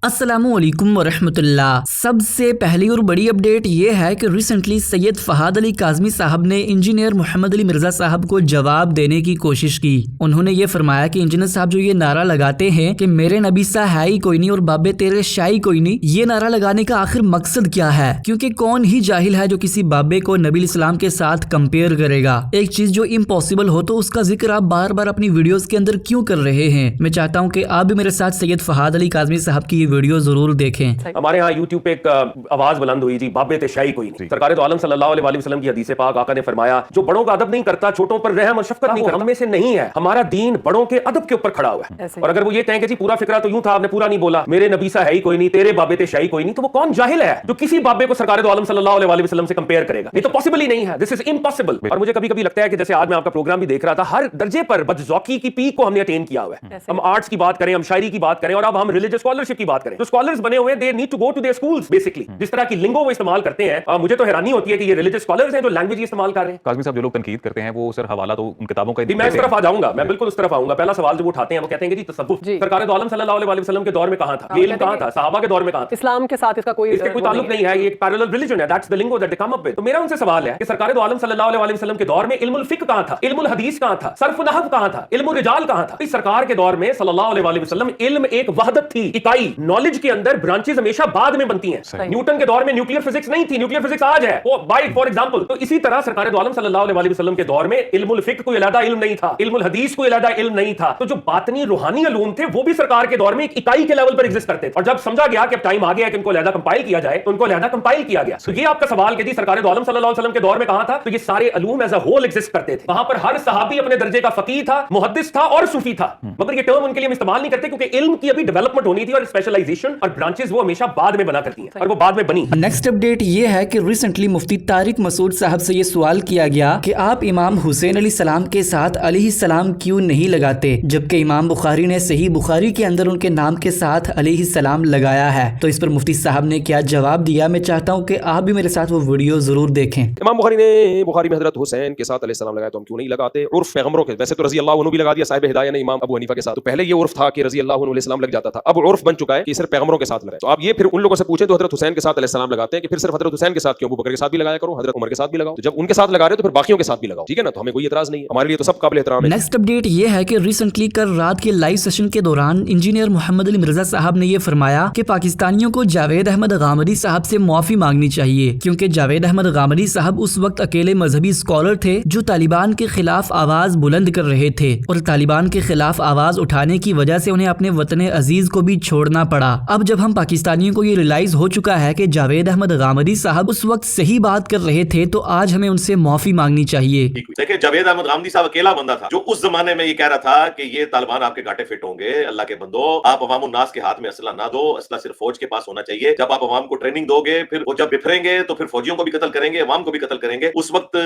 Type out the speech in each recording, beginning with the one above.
अस्सलामुअलैकुम वरहमतुल्लाह। सबसे पहली और बड़ी अपडेट ये है कि रिसेंटली सैयद फहाद अली काज़मी साहब ने इंजीनियर मोहम्मद अली मिर्ज़ा साहब को जवाब देने की कोशिश की। उन्होंने ये फरमाया कि इंजीनियर साहब जो ये नारा लगाते हैं कि मेरे नबी सा है ही कोई नहीं और बाबे तेरे शाही कोई नहीं, ये नारा लगाने का आखिर मकसद क्या है? क्योंकि कौन ही जाहिल है जो किसी बाबे को नबी इस्लाम के साथ कंपेयर करेगा। एक चीज जो इम्पॉसिबल हो तो उसका जिक्र आप बार बार अपनी वीडियोस के अंदर क्यों कर रहे हैं? मैं चाहता हूँ कि आप भी मेरे साथ सैयद फहाद अली काज़मी साहब की वीडियो जरूर देखें। हमारे यहाँ यूट्यूब पे एक आवाज बुलंद हुई थी, बाबे ते शाही कोई नहीं। सरकार तो आलम सल्लल्लाहु अलैहि वसल्लम की हदीस पाक आका ने फरमाया, जो बड़ों का अदब नहीं करता, छोटों पर रहम और शफकत नहीं करता, हम में से नहीं है। हमारा दीन बड़ों के अदब के ऊपर खड़ा हुआ है। और अगर वो ये कहें कि जी पूरा फिक्रा तो यूं था, आपने पूरा नहीं बोला, मेरे नबी सा है ही कोई नहीं, तेरे बाबे ते शाही कोई नहीं, तो वो कौन जाहिल है जो किसी बाबे को सरकार तो आलम सल्लल्लाहु अलैहि वसल्लम से कंपेयर करेगा? ये तो पॉसिबल ही नहीं है। This is impossible. और मुझे कभी कभी लगता है कि जैसे आज मैं आपका प्रोग्राम भी देख रहा था, हर दर्जे पर बदज़ौकी की पीक को हमने अटेन किया हुआ है। हम आर्ट्स की बात करें, हम शायरी की बात करें, और अब हम रिलीजियस स्कॉलरशिप की बात करें। जो स्कॉलर्स बने हुए they need to go to their schools basically. जिस तरह की लिंगो वो इस्तेमाल करते हैं, मुझे तो हैरानी होती है कि ये रिलीजियस स्कॉलर्स हैं जो लैंग्वेज इस्तेमाल कर रहे हैं। काज़मी साहब जो लोग तनकीद करते हैं वो सर हवाला तो उन किताबों का मैं इस तरफ आ जाऊंगा, मैं बिल्कुल उस तरफ आऊंगा। पहला सवाल जो उठाते हैं वो कहते हैं कि जी तसव्वुफ सरकार दो आलम सल्लल्लाहु अलैहि वसल्लम के दौर में कहां था? ये इल्म कहां था? सहाबा के दौर में कहां था? इस्लाम के साथ इसका कोई ताल्लुक नहीं है। ये एक पैरेलल रिलीजन है। That's the lingo that they come up with. तो मेरा उनसे सवाल है कि सरकार दो आलम सल्लल्लाहु अलैहि वसल्लम के दौर में इल्मुल फिक्र कहां था? इल्मुल हदीस कहां था? सर्फ नहव कहां था? इल्मुल रिजाल कहां था? इस सरकार के दौर में सल्लल्लाहु अलैहि वसल्लम इल्म एक वहदत थी, इकाई। नॉलेज के अंदर ब्रांचेस हमेशा बाद में बनती हैं। न्यूटन के दौर में न्यूक्लियर फिजिक्स नहीं थी, न्यूक्लियर फिजिक्स आज है वो बाय फॉर एग्जांपल। तो इसी तरह सरकार दो आलम सल्लल्लाहु अलैहि वसल्लम के दौर में इल्मुल फिक्र कोई अलग इल्म नहीं था, इल्मुल हदीस कोई अलग इल्म नहीं था। तो जो बातनी रूहानी उलूम थे वो भी सरकार के दौर में एक इकाई के लेवल पर एग्जिस्ट करते थे। और जब समझा गया कि अब टाइम आ गया है कि इनको अलग कंपाइल किया जाए, तो उनको अलग कंपाइल किया गया। तो ये आपका सवाल कि जी सरकार दो आलम सल्लल्लाहु अलैहि वसल्लम के दौर में कहां था? तो ये सारे उलूम एज अ होल एग्जिस्ट करते थे। वहां पर हर सहाबी अपने दर्जे का फकीह था, मुहद्दिस था और सूफी था। मगर ये टर्म उनके लिए हम इस्तेमाल नहीं करते क्योंकि इल्म की अभी डेवलपमेंट होनी थी और स्पेशलाइजेशन और ब्रांचेस वो हमेशा बाद में बना करती हैं और वो बाद में बनी। नेक्स्ट अपडेट ये है कि रिसेंटली मुफ्ती तारिक मसूद साहब से ये सवाल किया गया कि आप इमाम हुसैन अली सलाम के साथ अलैहिस्सलाम क्यों नहीं लगाते, जबकि इमाम बुखारी ने सही बुखारी के अंदर उनके नाम के साथ अलैहिस्सलाम लगाया है। तो इस पर मुफ्ती साहब ने क्या जवाब दिया, मैं चाहता हूँ कि आप भी मेरे साथ वो वीडियो जरूर देखें। इमाम बुखारी ने बुखारी में हजरत हुसैन के साथ अलैहिस्सलाम लगाया, तो हम क्यों नहीं लगाते? उर्फ पैगंबरों के, वैसे तो रजी अल्लाह अन्हु भी लगा दिया साहिब हिदायत ने इमाम अबू हनीफा के साथ। तो पहले ये उर्फ था कि रजी अल्लाह अन्हु अलैहिस्सलाम लग जाता था, अब उर्फ बन चुका है कि सिर्फ पैगंबरों के साथ लगाए। तो आप ये फिर उन लोगों से पूछें तो हजरत हुसैन के साथ अलैहिस्सलाम लगाते हैं कि फिर सिर्फ हजरत हुसैन के साथ क्यों? अबू बकर के साथ भी लगाया करो, हजरत उमर के साथ भी लगाओ। तो जब उनके साथ लगा रहे हो तो फिर बाकियों के साथ भी लगाओ, ठीक है ना? तो हमें कोई एतराज नहीं है, हमारे लिए तो सब काबिल एहतराम है। नेक्स्ट अपडेट ये है कि रिसेंटली कल रात के लाइव सेशन के दौरान इंजीनियर मोहम्मद अली मिर्जा साहब ने ये फरमाया कि पाकिस्तानियों को जावेद अहमद गामदी साहब से माफी मांगनी चाहिए, क्योंकि जावेद अहमद गामदी साहब उस वक्त अकेले मजहबी स्कॉलर थे जो तालिबान के खिलाफ आवाज बुलंद कर रहे थे और तालिबान के खिलाफ आवाज उठाने की वजह से उन्हें अपने वतन अजीज को भी छोड़ना पड़ा। अब जब हम पाकिस्तानियों को ये रियलाइज हो चुका है कि जावेद अहमद गामदी साहब उस वक्त सही बात कर रहे थे, तो आज हमें उनसे माफी मांगनी चाहिए। देखिए, जावेद अहमद गामदी साहब अकेला बंदा था जो उस जमाने में ये कह रहा था कि ये तालिबान आपके घाटे फिट होंगे। अल्लाह के बंदो, आप अवाम उन्नास के हाथ में असला ना दो, असला सिर्फ फौज के पास होना चाहिए। जब आप अवाम को ट्रेनिंग दोगे, फिर वो जब बिफरेंगे तो फिर फौजियों को भी कत्ल करेंगे, अवाम को भी कत्ल करेंगे। उस वक्त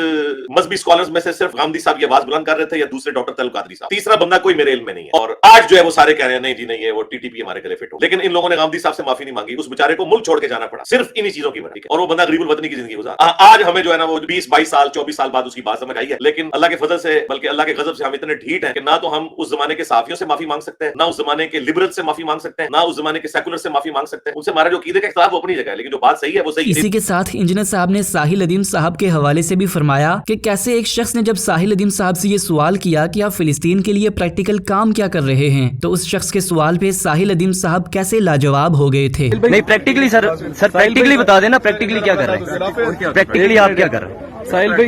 मजहबी स्कॉलर्स में से सिर्फ गामदी साहब ये आवाज बुलंद कर रहे थे या दूसरे डॉक्टर तलब कादरी साहब। तीसरा बंदा कोई मेरे इल्म में नहीं है। और आज जो है वो सारे कह रहे हैं नहीं जी नहीं है, वो टीटीपी हमारे गले फिट हो। लेकिन इन लोगों ने गामदी साहब से माफी नहीं मांगी, उस बेचारे को मुल्क छोड़ के जाना पड़ा सिर्फ इन्हीं चीजों की वजह। और वो बंदा गरीबुल वतनी की जिंदगी गुजार। आज हमें जो है ना वो 20-22 साल 24 साल बाद उसकी बात समझ आई है। लेकिन अल्लाह के फजल से, बल्कि अल्लाह के गजब से हम इतने ढीठ हैं कि ना तो हम उस जमाने के साफियों से माफी मांग सकते हैं, ना उस जमाने के लिबरल से माफी मांग सकते हैं, ना उस जमाने के सेकुलर से माफी मांग सकते हैं। उनसे हमारा जो कीदे का इख्तिलाफ वो अपनी जगह है, लेकिन जो बात सही है वो सही है। इसी के साथ इंजीनियर साहब ने साहिल अदीम साहब के हवाले से भी फरमाया कि कैसे एक शख्स ने जब साहिल अदीम साहब से ये सवाल किया कि आप फिलिस्तीन के लिए प्रैक्टिकल काम क्या कर रहे हैं, तो उस शख्स के सवाल पे साहिल अदीम साहब कैसे लाजवाब हो गए थे। नहीं प्रैक्टिकली सर प्रैक्टिकली बता देना, प्रैक्टिकली क्या कर रहे हैं, प्रैक्टिकली आप क्या कर रहे हैं साहिल भाई?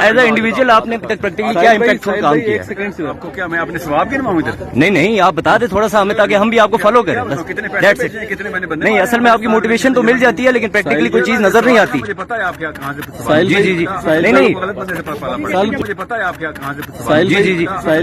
एज अ इंडिविजुअल आपने प्रैक्टिकली क्या इम्पैक्टफुल काम किया? एक सेकंड से आपको क्या मैं अपने सवाब गिनवाऊं इधर? नहीं आप बता दे थोड़ा सा हमें, ताकि हम भी आपको फॉलो करें। That's it। कितने मैंने बंदे? नहीं, असल में आपकी मोटिवेशन तो मिल जाती है, लेकिन प्रैक्टिकली कोई चीज नजर नहीं आती। मुझे पता है आप क्या कहां से साहिल जी नहीं गलत बंदे से पाला पड़ा। मुझे पता है आप क्या कहां से साहिल जी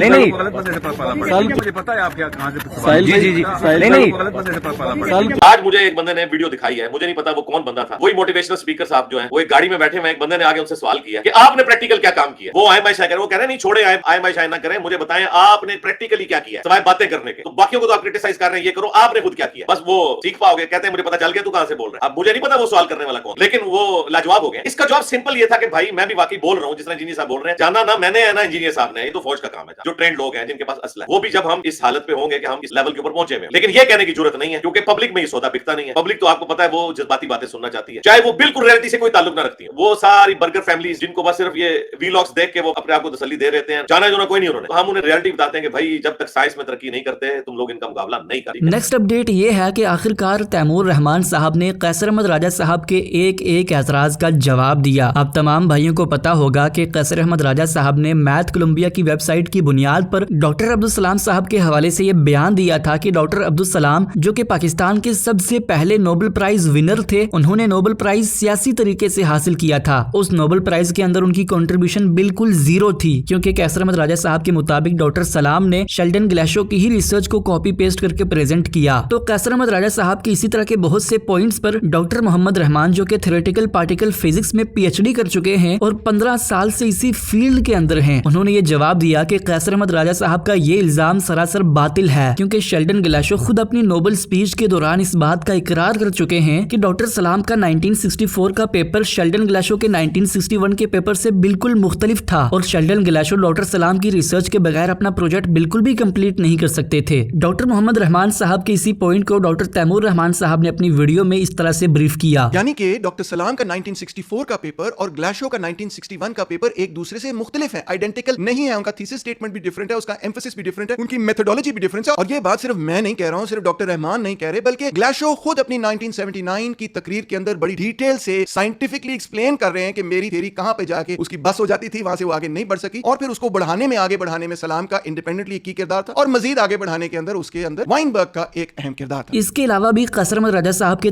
नहीं गलत बंदे से पाला पड़ा। मुझे पता है आप क्या कहां से साहिल जी नहीं गलत बंदे से पाला पड़ा। आज मुझे एक बंदे ने वीडियो दिखाई है, मुझे नहीं पता वो कौन बंदा था। वही मोटिवेशनल स्पीकर साहब जो है, वो एक गाड़ी में बैठे हुए, एक बंदे ने आगे उनसे सवाल किया कि आपने प्रैक्टिकल क्या काम किया, वो आयम आयशा करें, वो कह रहे नहीं छोड़े आयम आयशा ना करें, मुझे बताएं आपने प्रैक्टिकली क्या किया, सवाए बातें करने के। तो बाकियों को तो आप क्रिटिसाइज कर रहे हैं, ये करो, आपने खुद क्या किया, बस वो सीख पाओगे, कहते हैं मुझे पता चल गया तू कहां से बोल रहा है। अब मुझे नहीं पता वो सवाल करने वाला कौन, लेकिन वो लाजवाब हो गया। इसका जवाब सिंपल ये था कि भाई मैं भी वाकई बोल रहा हूं, जिस तरह इंजीनियर साहब बोल रहे हैं, जाना ना मैंने है ना इंजीनियर साहब ने, ये तो फौज का काम है, जो ट्रेंड लोग हैं जिनके पास असला है, वो भी जब हम इस हालत पे होंगे कि हम इस लेवल के ऊपर पहुंचे हुए। लेकिन ये कहने की जरूरत नहीं है, क्योंकि पब्लिक में ये सौदा बिकता नहीं है। पब्लिक तो आपको पता है वो जज्बाती बातें सुनना चाहती है, चाहे वो बिल्कुल रियलिटी से कोई ताल्लुक ना रखती है। वो सारी बर्गर फैमिलीज जिनको बस सिर्फ ये वीलॉग्स देख के वो अपने आप को तसल्ली दे रहते हैं, जाना जो ना कोई नहीं उन्होंने, तो हम उन्हें रियलिटी बताते हैं कि भाई जब तक साइंस में तरक्की नहीं करते तुम लोग इनका मुकाबला नहीं कर। नेक्स्ट अपडेट ये है कि आखिरकार तैमूर रहमान साहब ने कैसर अहमद राजा साहब के एक एतराज का जवाब दिया। अब तमाम भाइयों को पता होगा कि कैसर अहमद राजा साहब ने मैथ कोलंबिया की वेबसाइट की बुनियाद पर डॉक्टर अब्दुल सलाम साहब के हवाले से ये बयान दिया था कि डॉक्टर अब्दुल सलाम, जो कि पाकिस्तान के सबसे पहले नोबेल प्राइज विनर थे, उन्होंने नोबेल प्राइज सियासी तरीके से हासिल किया था। उस नोबेल प्राइज के अंदर उनकी कंट्रीब्यूशन बिल्कुल जीरो थी, क्योंकि कैसर अहमद राजा साहब के मुताबिक डॉक्टर सलाम ने शेल्डन ग्लेशो की ही रिसर्च को कॉपी पेस्ट करके प्रेजेंट किया। तो कैसर अहमद राजा साहब के इसी तरह के बहुत से पॉइंट्स पर डॉक्टर मोहम्मद रहमान, जो कि थ्योरेटिकल पार्टिकल फिजिक्स में पीएचडी कर चुके हैं और 15 साल से इसी फील्ड के अंदर हैं, उन्होंने ये जवाब दिया कि कैसर अहमद राजा साहब का ये इल्जाम सरासर बातिल है, क्योंकि शेल्डन ग्लेशो खुद अपनी नोबेल स्पीच के दौरान इस बात का इकरार कर चुके हैं कि डॉक्टर सलाम का 1964 का पेपर शेल्डन ग्लेशो के 1961 के पेपर से बिल्कुल मुख्तलिफ था, और शेल्डन ग्लेशो डॉक्टर सलाम की रिसर्च के बगैर अपना प्रोजेक्ट बिल्कुल भी कंप्लीट नहीं कर सकते थे। डॉक्टर मोहम्मद रहमान साहब के इसी पॉइंट को डॉक्टर तैमूर रहमान साहब ने अपनी वीडियो में इस तरह से ब्रीफ किया, यानी कि डॉक्टर सलाम का 1964 का पेपर और ग्लेशो का 1961 का पेपर एक दूसरे से मुख्तलिफ है, आइडेंटिकल नहीं है, उनका थीसिस स्टेटमेंट भी डिफरेंट है, उसका एम्फेसिस भी डिफरेंट है, उनकी मेथोडोलॉजी भी डिफरेंट है। और ये बात सिर्फ मैं नहीं कह रहा हूं, सिर्फ डॉक्टर रहमान नहीं कह रहे, बल्कि ग्लेशो खुद अपनी 1979 की तकरीर के अंदर बड़ी डिटेल से साइंटिफिकली एक्सप्लेन कर रहे हैं कि मेरी थ्योरी कहां पे जाके उसकी बस हो जाती थी, वहां से वो आगे नहीं बढ़ सकी, और फिर उसको आगे बढ़ाने में सलाम का इंडिपेंडेंटली की किरदार था, और मजीद आगे बढ़ाने के अंदर उसके अंदर वाइनबर्ग का एक अहम किरदार था। इसके अलावा भी कैसर अहमद राजा साहब के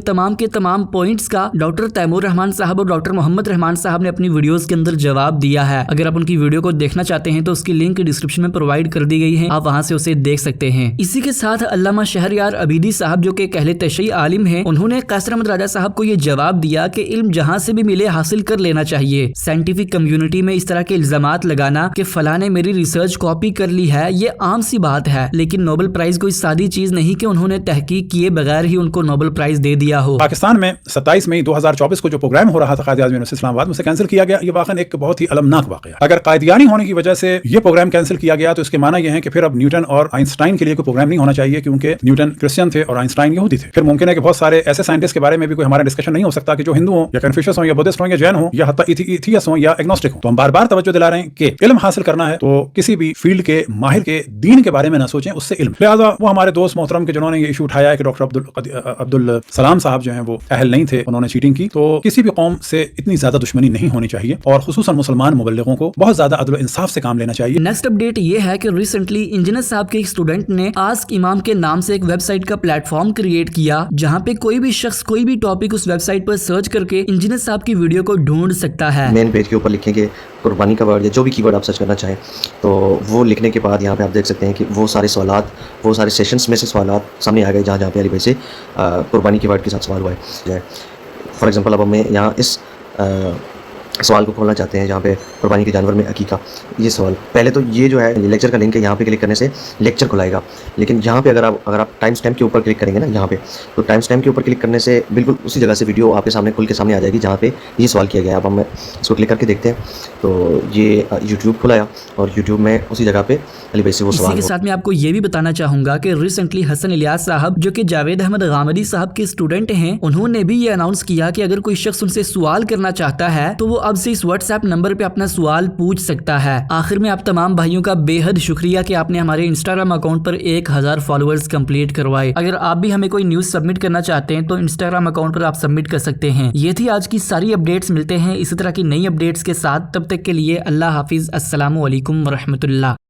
तमाम पॉइंट्स का डॉक्टर तैमूर रहमान साहब और डॉक्टर मोहम्मद रहमान साहब ने अपनी वीडियोस के अंदर जवाब दिया है। अगर आप उनकी वीडियो को देखना चाहते हैं तो उसकी लिंक डिस्क्रिप्शन में प्रोवाइड कर दी गई है, आप वहां से उसे देख सकते हैं। इसी के साथ अल्लामा शहरयार अबीदी साहब, जो कि कहले तशय्ई आलिम हैं, उन्होंने कैसर अहमद राजा साहब को ये जवाब दिया कि इल्म जहां से भी मिले हासिल कर लेना चाहिए। साइंटिफिक कम्युनिटी में इस तरह के इल्जामात लगाना कि फलां ने मेरी रिसर्च कॉपी कर ली है, ये आम सी बात है, लेकिन नोबेल प्राइज कोई सादी चीज नहीं कि उन्होंने तहकीक किए बगैर ही उनको नोबेल प्राइज दे दिया हो। पाकिस्तान में 27 मई 2024 को जो प्रोग्राम हो रहा था कायद-ए-आज़म यूनिवर्सिटी इस्लामाबाद में, उसे कैंसिल किया गया। ये वाकई एक बहुत ही अलमनाक वाकया। अगर कायदियानी होने की वजह से ये प्रोग्राम कैंसिल किया गया तो इसके माना यह है कि फिर अब न्यूटन और आइंस्टाइन के लिए कोई प्रोग्राम नहीं होना चाहिए, क्योंकि न्यूटन क्रिश्चियन थे और आइंस्टाइन यहूदी थे। फिर मुमकिन है कि बहुत सारे ऐसे साइंटिस्ट के बारे में भी कोई हमारा डिस्कशन नहीं हो सकता कि जो हिंदू हो या कन्फ्यूशियस हो या बुद्धिस्ट हो या जैन हो या हत्ता एथियस्ट हो या एग्नोस्टिक हो। तो हम बार बार तवज्जो दिला रहे हैं कि इल्म हासिल करना है तो किसी भी फील्ड के माहिर के दीन के बारे में ना सोचें, उससे इल्म। लिहाजा वो हमारे दोस्त मोहतरम के जिन्होंने ये इशू उठाया है कि डॉक्टर अब्दुल सलाम साहब जो हैं वो अहल नहीं थे, उन्होंने चीटिंग की, तो किसी भी कौम से इतनी ज्यादा दुश्मनी नहीं होनी चाहिए और खुसूसन मुसलमान मुबल्लिगों को बहुत ज्यादा अदल इंसाफ से काम लेना चाहिए। नेक्स्ट अपडेट ये है कि रिसेंटली इंजीनियर साहब के एक स्टूडेंट ने आस्क इमाम के नाम से एक वेबसाइट का प्लेटफॉर्म क्रिएट किया, जहाँ पे कोई भी शख्स कोई भी टॉपिक उस वेबसाइट पर सर्च करके इंजीनियर साहब की वीडियो को ढूंढ सकता है। मेन पेज के ऊपर लिखेंगे कुर्बानी का वर्ड या जो भी कीवर्ड आप सर्च करना चाहें, तो वो लिखने के बाद यहाँ पे आप देख सकते हैं कि वो सारे सवालात, वो सारे सेशंस में से सवालात सामने आ गए जहाँ पे अली भाई से कुर्बानी के वर्ड के साथ सवाल हुआ है। फॉर एग्जांपल अब हमें यहाँ इस सवाल को खोलना चाहते हैं जहाँ पे कुर्बानी के जानवर में अकीका, ये सवाल पहले तो ये जो है लेक्चर का लिंक है, यहाँ पे क्लिक करने से लेक्चर खुलाएगा, लेकिन यहाँ पे अगर आप टाइम स्टैम्प के ऊपर क्लिक करेंगे ना, यहाँ पे तो टाइम स्टैम्प के ऊपर क्लिक करने से बिल्कुल उसी जगह से वीडियो आपके सामने खुल के सामने आ जाएगी जहाँ पे ये सवाल किया गया है। अब हम इसको क्लिक करके देखते हैं तो ये यूट्यूब खुलाया और यूट्यूब में उसी जगह पे अली भाई से वो सवाल। इसी के साथ मैं आपको ये भी बताना चाहूँगा कि रिसेंटली हसन इलियास साहब, जो कि जावेद अहमद गामदी साहब के स्टूडेंट हैं, उन्होंने भी ये अनाउंस किया कि अगर कोई शख्स उनसे सवाल करना चाहता है तो वो अब से इस व्हाट्सएप नंबर पे अपना सवाल पूछ सकता है। आखिर में आप तमाम भाइयों का बेहद शुक्रिया कि आपने हमारे इंस्टाग्राम अकाउंट पर 1000 फॉलोअर्स कंप्लीट करवाए। अगर आप भी हमें कोई न्यूज सबमिट करना चाहते हैं तो इंस्टाग्राम अकाउंट पर आप सबमिट कर सकते हैं। ये थी आज की सारी अपडेट्स, मिलते हैं इसी तरह की नई अपडेट्स के साथ, तब तक के लिए अल्लाह हाफिज, अस्सलामु अलैकुम व रहमतुल्लाह।